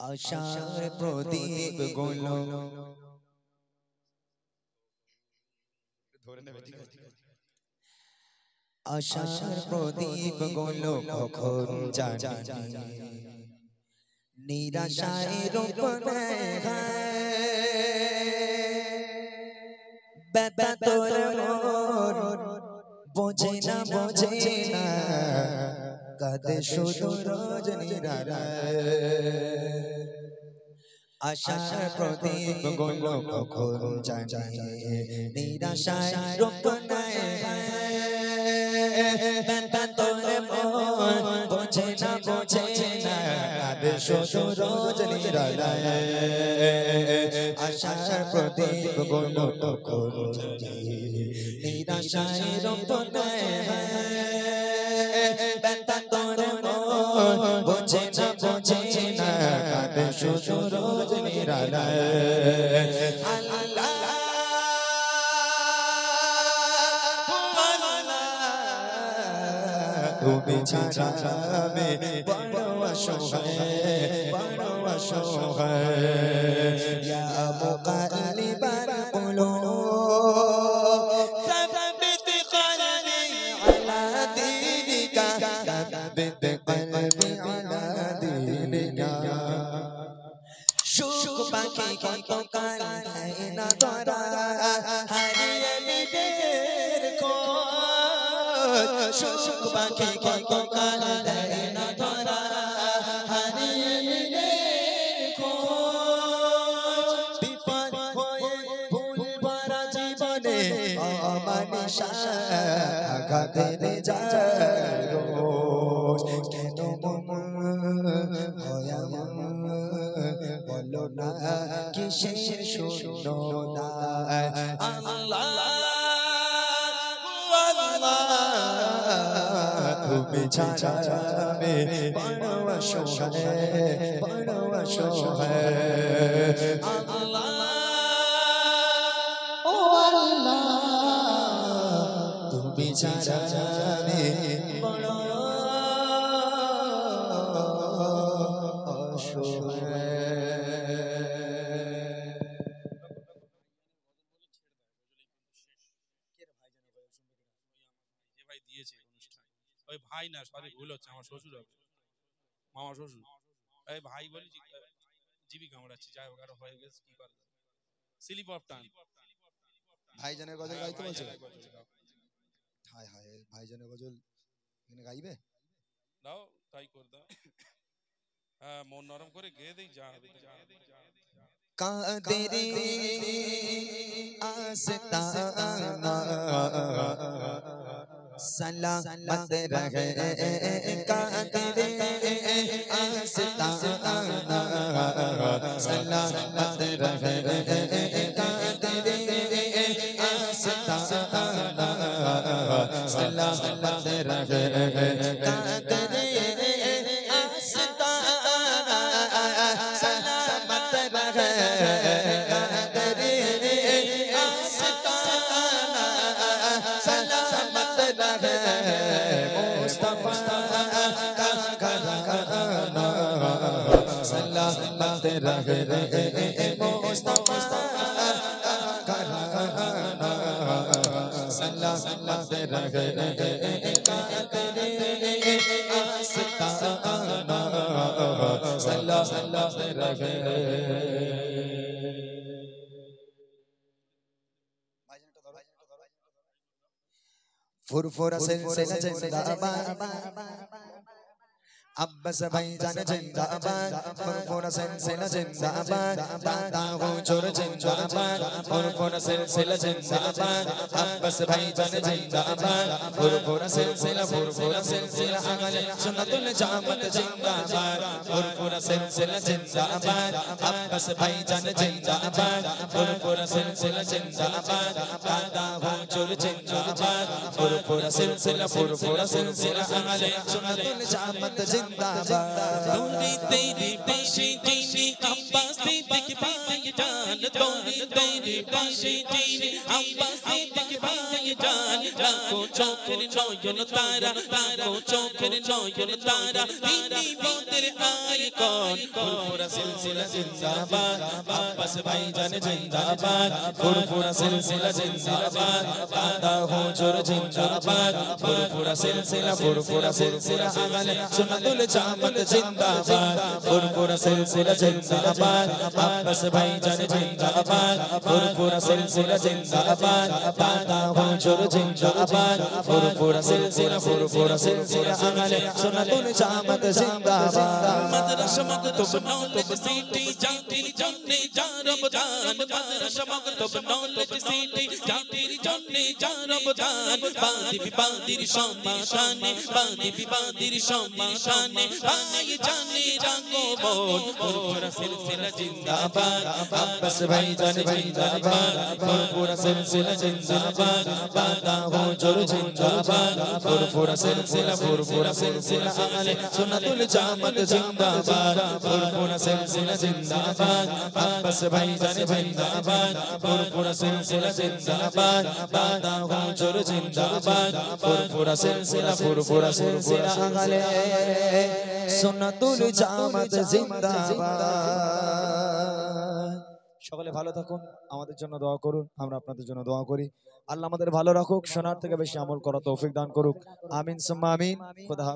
আশার প্রদীপ গুলো ধরে নেবে, ঠিক আছে? আশার প্রদীপ গুলো কখন জানি নিরাশায় রূপ নেয়, ব্যথা তোর মন বোঝে না কাঁদে শুধু রোজ নিরালায়। আশার প্রদীপ গুলো কখন জানি নিরাশায় রূপ নেয়, ব্যথা তোর মন বোঝে না কাঁদে শুধু রোজ নিরালায়। আশার প্রদীপ গুলো কখন জানি নিরাশায় রূপ নেয়, ব্যথা তোর মন বোঝে না কাঁদে শুধু রোজ নিরালায়। আল্লাহ তুমি ছাড়া আমি বড় অসহায়, ইয়া মুকাল্লিবাল কুলুব সাব্বিত কলবি আলা দীনিকা, সাব্বিত কলবি আলা দীনিকা। সুখ পাখি কতকাল দেয় না ধরা, হারিয়ে নিজের খোঁজ। সুখ পাখি কতকাল দেয় না ধরা, হারিয়ে নিজের খোঁজ। বিপদ হয়ে ভুল ভরা জীবনে অমানিসা আঘাত এনে যায় রোজ। কেন মন হয় বলো না কিসের শূন্য না। আল্লাহ তুমি ছাড়া আমি বড় অসহায়। আল্লাহ ও আল্লাহ তুমি ছাড়া আমি বড় অসহায়। ওই ভাই না, সরি ভুল হচ্ছে, আমার শ্বশুর হবে, মামা শ্বশুর। এই ভাই বলি জিবি কামড়াচ্ছি, যাই হোক আরো হয়ে গেছে, কি করবে, স্লিপ অফ টান। ভাইজানের গজল গাইতে বলছে। হায় হায়, ভাইজানের গজল এখানে গাইবে? দাও, তাই করে দাও। হ্যাঁ, মন নরম করে গেয়ে দেই। যা কাদেরে আস্তানা सलामत रहे, कादरे आस्ताना सलामत रहे, कादरे आस्ताना सलामत रहे, कादरे आस्ताना सलामत रहे, कादरे आस्ताना सलामत रहे। मुस्तफा का घराना सलामत रहे, मुस्तफा का घराना सलामत रहे, कादरे आस्ताना सलामत रहे। फुरफुरा सिलसिला जिंदाबाद, अब्बास भाईजान जिंदाबाद। फुरफुरा सिलसिला जिंदाबाद, दादा हुजूर जिंदाबाद। फुरफुरा सिलसिला जिंदाबाद, अब्बास भाईजान जिंदाबाद। फुरफुरा सिलसिला अहले सुन्नतुल जमात जिंदाबाद। फुरफुरा सिलसिला जिंदाबाद, अब्बास भाईजान जिंदाबाद। फुरफुरा सिलसिला जिंदाबाद, दादा हुजूर जिंदाबाद। फुरफुरा सिलसिला अहले सुन्नतुल जमात तोरी तेरी पाशे जीने अब्बास सिद्दीक भाईजान, तोरी तेरी पाशे जीने अब्बास सिद्दीक भाईजान। लाखों चौखेर नयन तारा, लाखों चौखेर नयन तारा, তিনি পথের আয় आइकॉन फुरफुरा सिलसिला जिंदाबाद अब्बास भाईजान जिंदाबाद फुरफुरा सिलसिला जिंदाबाद दादा हुजूर जिंदाबाद फुरफुरा सिलसिला आगले सुन्नतुल जामत जिंदाबाद फुरफुरा सिलसिला जिंदाबाद अब्बास भाईजान जिंदाबाद फुरफुरा सिलसिला जिंदाबाद दादा हुजूर जिंदाबाद फुरफुरा सिलसिला आगले सुन्नतुल जामत जिंदाबाद मदरसा मकतूब नॉलेज सिटी जाती जन्ने जा रमजान मदरसा मकतूब नॉलेज सिटी जाती जन्ने जा रमजान बादी सम्माने बादी सम्माने भाई जाने रागो बोल फुरफुरा सिलसिला जिंदाबाद अब्बास भाईजान जिंदाबाद फुरफुरा सिलसिला जिंदाबाद दादा हुजूर जिंदाबाद फुरफुरा सिलसिला आगले सुन्नतुल जामत जिंदाबाद फुरफुरा सिलसिला जिंदाबाद अब्बास भाईजान जिंदाबाद फुरफुरा सिलसिला जिंदाबाद दादा हुजूर जिंदाबाद फुरफुरा सिलसिला आगले सुन्नतुल जामत जिंदाबाद। সকলে ভালো থাকুন, আমাদের জন্য দোয়া করুন, আমরা আপনাদের জন্য দোয়া করি। আল্লাহ আমাদের ভালো রাখুক, শোনার থেকে বেশি আমল করার তৌফিক দান করুক। আমিন সুম্মা আমিন। খোদা হাফেজ।